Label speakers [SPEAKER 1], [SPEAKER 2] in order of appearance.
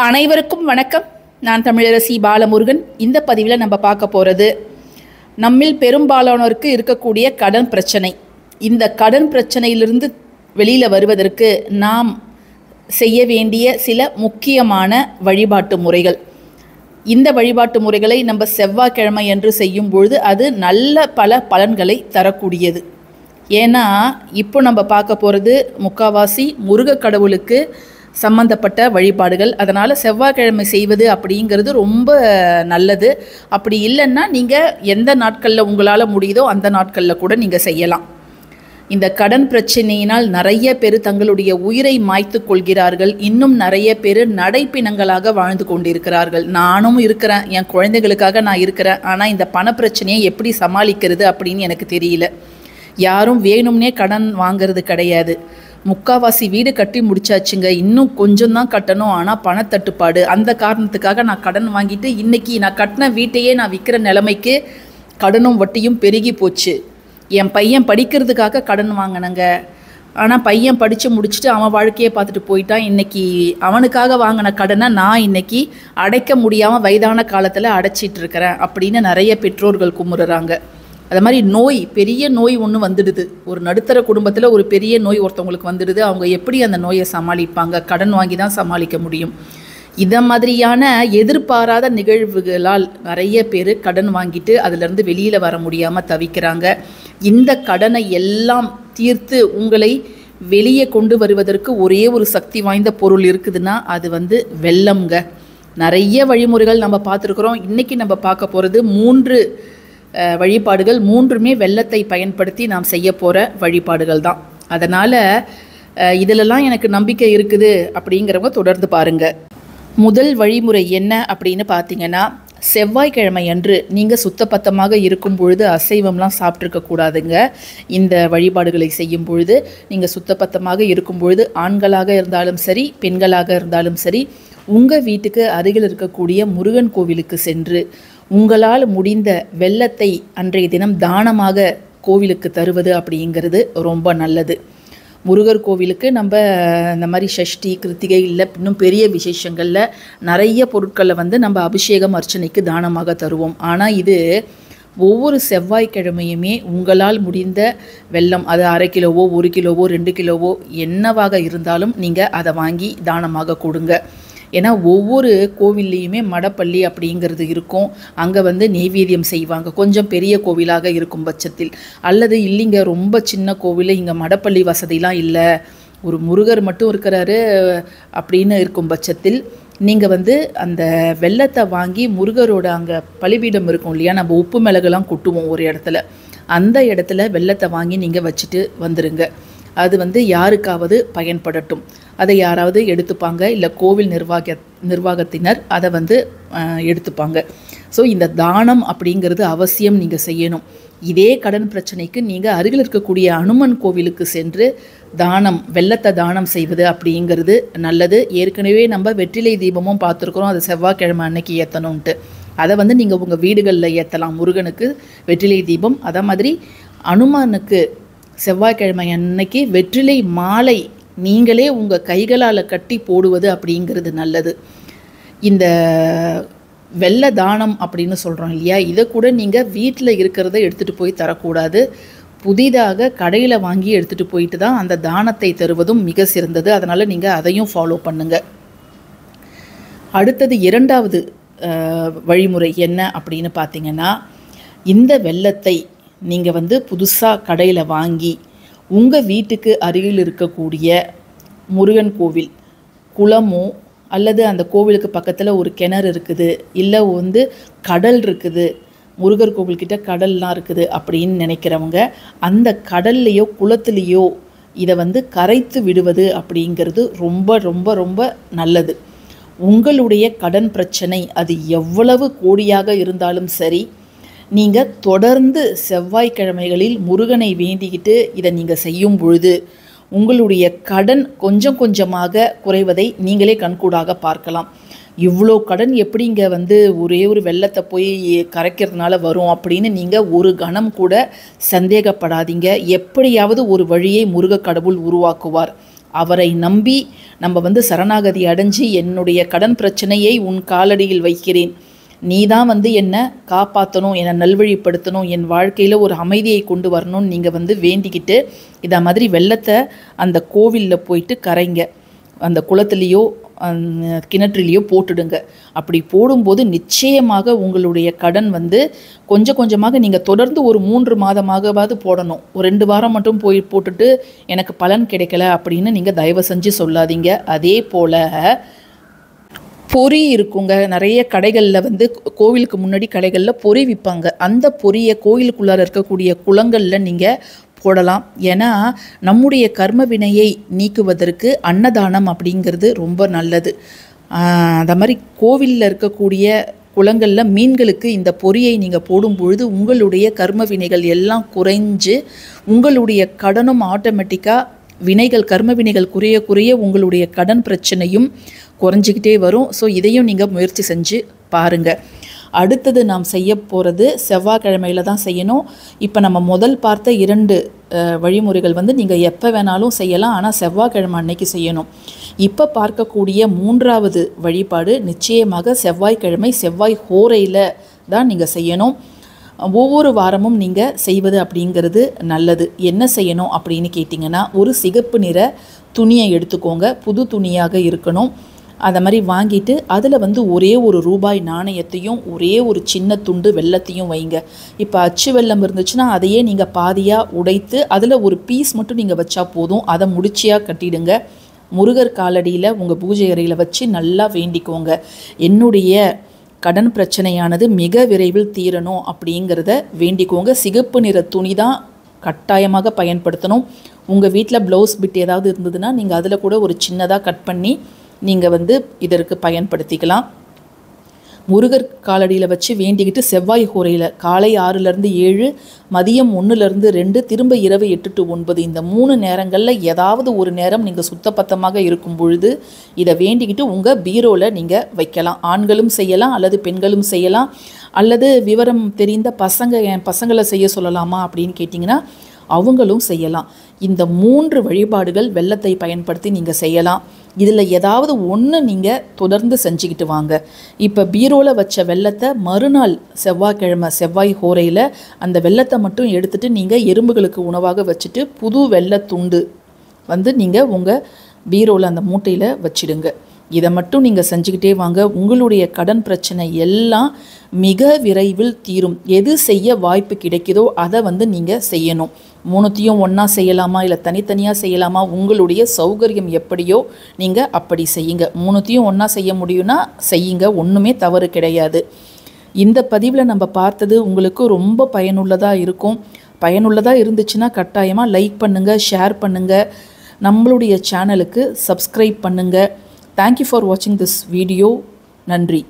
[SPEAKER 1] அனைவருக்கும் வணக்கம். நான் தமிழரசி பாலமுருகன். இந்த பதிவில் நம்ம பார்க்க போகிறது நம்மில் பெரும்பாலானோருக்கு இருக்கக்கூடிய கடன் பிரச்சனை. இந்த கடன் பிரச்சனையிலிருந்து வெளியில் வருவதற்கு நாம் செய்ய வேண்டிய சில முக்கியமான வழிபாட்டு முறைகள். இந்த வழிபாட்டு முறைகளை நம்ம செவ்வாய்க்கிழமை என்று செய்யும் பொழுது அது நல்ல பல பலன்களை தரக்கூடியது. ஏன்னா இப்போ நம்ம பார்க்க போகிறது முக்காவாசி முருக கடவுளுக்கு சம்பந்தப்பட்ட வழிபாடுகள். அதனால் செவ்வாய்க்கிழமை செய்வது அப்படிங்கிறது ரொம்ப நல்லது. அப்படி இல்லைன்னா நீங்கள் எந்த நாட்களில் உங்களால் முடியுதோ அந்த நாட்களில் கூட நீங்கள் செய்யலாம். இந்த கடன் பிரச்சனையினால் நிறைய பேர் தங்களுடைய உயிரை மாய்த்து கொள்கிறார்கள். இன்னும் நிறைய பேர் நடைப்பிணங்களாக வாழ்ந்து கொண்டிருக்கிறார்கள். நானும் இருக்கிறேன், என் குழந்தைகளுக்காக நான் இருக்கிறேன். ஆனால் இந்த பண பிரச்சனையை எப்படி சமாளிக்கிறது அப்படின்னு எனக்கு தெரியல. யாரும் வேணும்னே கடன் வாங்கிறது கிடையாது. முக்காவாசி வீடு கட்டி முடிச்சாச்சுங்க, இன்னும் கொஞ்சம் தான் கட்டணும். ஆனால் பணத்தட்டுப்பாடு, அந்த காரணத்துக்காக நான் கடன் வாங்கிட்டு இன்றைக்கி நான் கட்டின வீட்டையே நான் விற்கிற நிலைமைக்கு கடனும் வட்டியும் பெருகி போச்சு. என் பையன் படிக்கிறதுக்காக கடன் வாங்கினேங்க. ஆனால் பையன் படித்து முடிச்சுட்டு அவன் வாழ்க்கையை பார்த்துட்டு போயிட்டான். இன்றைக்கி அவனுக்காக வாங்கின கடனை நான் இன்றைக்கி அடைக்க முடியாமல் வயதான காலத்தில் அடைச்சிட்டு இருக்கிறேன் அப்படின்னு நிறைய பெற்றோர்கள் குமுறுறாங்க. அது மாதிரி நோய், பெரிய நோய் ஒன்று வந்துடுது. ஒரு நடுத்தர குடும்பத்தில் ஒரு பெரிய நோய் ஒருத்தவங்களுக்கு வந்துடுது. அவங்க எப்படி அந்த நோயை சமாளிப்பாங்க? கடன் வாங்கி தான் சமாளிக்க முடியும். இதை மாதிரியான எதிர்பாராத நிகழ்வுகளால் நிறைய பேர் கடன் வாங்கிட்டு அதிலிருந்து வெளியில் வர முடியாமல் தவிக்கிறாங்க. இந்த கடனை எல்லாம் தீர்த்து உங்களை வெளியே கொண்டு வருவதற்கு ஒரே ஒரு சக்தி வாய்ந்த பொருள் இருக்குதுன்னா அது வெல்லம்ங்க. நிறைய வழிமுறைகள் நம்ம பார்த்துருக்குறோம். இன்றைக்கி நம்ம பார்க்க போகிறது 3 வழிபாடுகள். 3மே வெல்லத்தை பயன்படுத்தி நாம் செய்ய போகிற வழிபாடுகள் தான். அதனால் இதிலெல்லாம் எனக்கு நம்பிக்கை இருக்குது அப்படிங்கிறவங்க தொடர்ந்து பாருங்கள். முதல் வழிமுறை என்ன அப்படின்னு பார்த்தீங்கன்னா, செவ்வாய்க்கிழமை அன்று நீங்கள் சுத்தபத்தமாக இருக்கும் பொழுது அசைவம்லாம் சாப்பிட்ருக்கக்கூடாதுங்க. இந்த வழிபாடுகளை செய்யும் பொழுது நீங்கள் சுத்தபத்தமாக இருக்கும் பொழுது ஆண்களாக இருந்தாலும் சரி, பெண்களாக இருந்தாலும் சரி, உங்கள் வீட்டுக்கு அருகில் இருக்கக்கூடிய முருகன் கோவிலுக்கு சென்று உங்களால் முடிந்த வெல்லத்தை அன்றைய தினம் தானமாக கோவிலுக்கு தருவது அப்படிங்கிறது ரொம்ப நல்லது. முருகர் கோவிலுக்கு நம்ம இந்த மாதிரி சஷ்டி, கிருத்திகை இல்லை இன்னும் பெரிய விசேஷங்களில் நிறைய பொருட்களை நம்ம அபிஷேகம் அர்ச்சனைக்கு தானமாக தருவோம். ஆனால் இது ஒவ்வொரு செவ்வாய்க்கிழமையுமே உங்களால் முடிந்த வெல்லம், அது 1/2 கிலோவோ 1 கிலோவோ 2 கிலோவோ என்னவாக இருந்தாலும் நீங்கள் அதை வாங்கி தானமாக கொடுங்க. ஏன்னா ஒவ்வொரு கோவில்லையுமே மடப்பள்ளி அப்படிங்கிறது இருக்கும். அங்கே நெய்வேத்தியம் செய்வாங்க. கொஞ்சம் பெரிய கோவிலாக இருக்கும் பட்சத்தில், அல்லது இல்லைங்க ரொம்ப சின்ன கோவில், இங்கே மடப்பள்ளி வசதிலாம் இல்லை, ஒரு முருகர் மட்டும் இருக்கிறாரு அப்படின்னு இருக்கும் பட்சத்தில் நீங்கள் அந்த வெல்லத்தை வாங்கி முருகரோட அங்கே பலிபீடம் இருக்கும் இல்லையா, நம்ம உப்பு மிளகுலாம் கொட்டுவோம் ஒரு இடத்துல, அந்த இடத்துல வெல்லத்தை வாங்கி நீங்கள் வச்சுட்டு வந்துடுங்க. அது யாருக்காவது பயன்படட்டும். அதை யாராவது எடுத்துப்பாங்க, இல்லை கோவில் நிர்வாகத்தினர் அதை எடுத்துப்பாங்க. ஸோ இந்த தானம் அப்படிங்கிறது அவசியம் நீங்கள் செய்யணும். இதே கடன் பிரச்சனைக்கு நீங்கள் அருகில் இருக்கக்கூடிய அனுமன் கோவிலுக்கு சென்று வெல்லத்தை தானம் செய்வது அப்படிங்கிறது நல்லது. ஏற்கனவே நம்ம வெற்றிலை தீபமும் பார்த்துருக்குறோம், அது செவ்வாய்க்கிழமை அன்னைக்கு ஏற்றணுன்ட்டு. அதை நீங்கள் உங்கள் வீடுகளில் ஏற்றலாம். முருகனுக்கு வெற்றிலை தீபம், அதே மாதிரி அனுமானுக்கு செவ்வாய்க்கிழமை அன்னைக்கு வெற்றிலை மாலை நீங்களே உங்கள் கைகளால் கட்டி போடுவது அப்படிங்கிறது நல்லது. இந்த வெள்ள தானம் அப்படின்னு சொல்கிறோம் இல்லையா, இதை கூட நீங்கள் வீட்டில் இருக்கிறத எடுத்துகிட்டு போய் தரக்கூடாது. புதிதாக கடையில் வாங்கி எடுத்துகிட்டு போயிட்டு தான் அந்த தானத்தை தருவதும் மிக சிறந்தது. அதனால் நீங்கள் அதையும் ஃபாலோ பண்ணுங்கள். அடுத்தது 2வது வழிமுறை என்ன அப்படின்னு பார்த்தீங்கன்னா, இந்த வெல்லத்தை நீங்கள் புதுசாக கடையில் வாங்கி உங்கள் வீட்டுக்கு அருகில் இருக்கக்கூடிய முருகன் கோவில், குளமோ அல்லது அந்த கோவிலுக்கு பக்கத்தில் ஒரு கிணறு இருக்குது, இல்லை கடல் இருக்குது, முருகர் கோவில்கிட்ட கடல்லாம் இருக்குது அப்படின்னு நினைக்கிறவங்க அந்த கடல்லையோ குளத்துலேயோ இதை கரைத்து விடுவது அப்படிங்கிறது ரொம்ப ரொம்ப ரொம்ப நல்லது. உங்களுடைய கடன் பிரச்சனை அது எவ்வளவு கோடியாக இருந்தாலும் சரி, நீங்கள் தொடர்ந்து செவ்வாய்க்கிழமைகளில் முருகனை வேண்டிக்கிட்டு இதை நீங்கள் செய்யும் பொழுது உங்களுடைய கடன் கொஞ்சம் கொஞ்சமாக குறைவதை நீங்களே கண்கூடாக பார்க்கலாம். இவ்வளோ கடன் எப்படிங்க ஒரே ஒரு வெல்லத்தை போய் கரைக்கிறதுனால வரும் அப்படின்னு நீங்கள் ஒரு கணம் கூட சந்தேகப்படாதீங்க. எப்படியாவது ஒரு வழியை முருக கடவுள் உருவாக்குவார். அவரை நம்பி நம்ம வந்து சரணாகதி அடைஞ்சு என்னுடைய கடன் பிரச்சனையை உன் காலடியில் வைக்கிறேன், நீ தான் வந்து என்னை காப்பாற்றணும், என்னை நல்வழிப்படுத்தணும், என் வாழ்க்கையில் ஒரு அமைதியை கொண்டு வரணும்னு நீங்கள் வந்து வேண்டிக்கிட்டு இதை மாதிரி வெள்ளத்தை அந்த கோவிலில் போயிட்டு கரைங்க, அந்த குளத்துலேயோ கிணற்றுலேயோ போட்டுடுங்க. அப்படி போடும்போது நிச்சயமாக உங்களுடைய கடன் வந்து கொஞ்சம் கொஞ்சமாக நீங்கள் தொடர்ந்து ஒரு 3 மாதமாகவாது போடணும். ஒரு 2 வாரம் மட்டும் போய் போட்டுட்டு எனக்கு பலன் கிடைக்கல அப்படின்னு நீங்கள் தயவு செஞ்சு சொல்லாதீங்க. அதே போல் பொறி இருக்குங்க, நிறைய கடைகளில் வந்து கோவிலுக்கு முன்னாடி கடைகளில் பொறி விற்பாங்க. அந்த பொரியை கோவிலுக்குள்ளார இருக்கக்கூடிய குளங்களில் நீங்கள் போடலாம். ஏன்னா நம்முடைய கர்ம வினையை நீக்குவதற்கு அன்னதானம் அப்படிங்கிறது ரொம்ப நல்லது. அந்த மாதிரி கோவிலில் இருக்கக்கூடிய குளங்களில் மீன்களுக்கு இந்த பொரியை நீங்கள் போடும் பொழுது உங்களுடைய கர்ம வினைகள் எல்லாம் குறைஞ்சு உங்களுடைய கடனும் ஆட்டோமேட்டிக்காக கர்ம வினைகள் குறைய குறைய உங்களுடைய கடன் பிரச்சனையும் குறைஞ்சிக்கிட்டே வரும். ஸோ இதையும் நீங்கள் முயற்சி செஞ்சு பாருங்கள். அடுத்தது நாம் செய்ய போகிறது செவ்வாய்க்கிழமையில் தான் செய்யணும். இப்போ நம்ம முதல் பார்த்த 2 வழிமுறைகள் வந்து நீங்கள் எப்போ வேணாலும் செய்யலாம், ஆனால் செவ்வாய்க்கிழமை அன்னைக்கு செய்யணும். இப்போ பார்க்கக்கூடிய 3வது வழிபாடு நிச்சயமாக செவ்வாய்க்கிழமை செவ்வாய் ஹோரையில் தான் நீங்கள் செய்யணும். ஒவ்வொரு வாரமும் நீங்கள் செய்வது அப்படிங்கிறது நல்லது. என்ன செய்யணும் அப்படின்னு கேட்டிங்கன்னா, ஒரு சிகப்பு நிற துணியை எடுத்துக்கோங்க, புது துணியாக இருக்கணும். அதை மாதிரி வாங்கிட்டு அதில் வந்து ஒரே ஒரு ரூபாய் நாணயத்தையும் ஒரே ஒரு சின்ன துண்டு வெல்லத்தையும் வைங்க. இப்போ அச்சு வெல்லம் இருந்துச்சுன்னா அதையே நீங்கள் பாதியாக உடைத்து அதில் ஒரு பீஸ் மட்டும் நீங்கள் வச்சா போதும். அதை முடிச்சியாக கட்டிடுங்க. முருகர் காலடியில் உங்கள் பூஜை அறையில் வச்சு நல்லா வேண்டிக்கோங்க, என்னுடைய கடன் பிரச்சனையானது மிக விரைவில் தீரணும் அப்படிங்கிறத வேண்டிக்கோங்க. சிகப்பு நிற துணி தான் கட்டாயமாக பயன்படுத்தணும். உங்கள் வீட்டில் ப்ளவுஸ் பிட் ஏதாவது இருந்ததுன்னா நீங்கள் அதில் கூட ஒரு சின்னதாக கட் பண்ணி நீங்கள் வந்து இதற்கு பயன்படுத்திக்கலாம். முருகர் காலடியில் வச்சு வேண்டிக்கிட்டு செவ்வாய் ஹோரையில் காலை 6லேருந்து 7, மதியம் 1லேருந்து 2, திரும்ப இரவு 8 to 9 இந்த 3 நேரங்களில் ஏதாவது ஒரு நேரம் நீங்கள் சுத்தபத்தமாக இருக்கும் பொழுது இதை வேண்டிக்கிட்டு உங்கள் பீரோவில் நீங்கள் வைக்கலாம். ஆண்களும் செய்யலாம் அல்லது பெண்களும் செய்யலாம். அல்லது விவரம் தெரிந்த என் பசங்களை செய்ய சொல்லலாமா அப்படின்னு கேட்டிங்கன்னா அவங்களும் செய்யலாம். இந்த 3 வழிபாடுகள் வெல்லத்தை பயன்படுத்தி நீங்கள் செய்யலாம். இதில் ஏதாவது ஒன்று நீங்கள் தொடர்ந்து செஞ்சுக்கிட்டு வாங்க. இப்போ பீரோவில் வச்ச வெல்லத்தை மறுநாள் செவ்வாய்க்கிழமை செவ்வாய் ஹோரையில் அந்த வெல்லத்தை மட்டும் எடுத்துகிட்டு நீங்கள் எறும்புகளுக்கு உணவாக வச்சுட்டு புது வெல்லத்துண்டு வந்து நீங்கள் உங்கள் பீரோவில் அந்த மூட்டையில் வச்சிடுங்க. இதை மட்டும் நீங்கள் செஞ்சுக்கிட்டே வாங்க. உங்களுடைய கடன் பிரச்சனை எல்லாம் மிக விரைவில் தீரும். எது செய்ய வாய்ப்பு கிடைக்குதோ அதை வந்து நீங்கள் செய்யணும். 3த்தையும் ஒன்றா செய்யலாமா இல்லை தனித்தனியாக செய்யலாமா, உங்களுடைய சௌகரியம் எப்படியோ நீங்கள் அப்படி செய்யுங்க. 3த்தையும் ஒன்றா செய்ய முடியும்னா செய்யுங்க, ஒன்றுமே தவறு கிடையாது. இந்த பதிவில் நம்ம பார்த்தது உங்களுக்கு ரொம்ப பயனுள்ளதாக இருக்கும். பயனுள்ளதாக இருந்துச்சுன்னா கட்டாயமாக லைக் பண்ணுங்கள், ஷேர் பண்ணுங்கள், நம்மளுடைய சேனலுக்கு சப்ஸ்கிரைப் பண்ணுங்கள். Thank you for watching this video. நன்றி.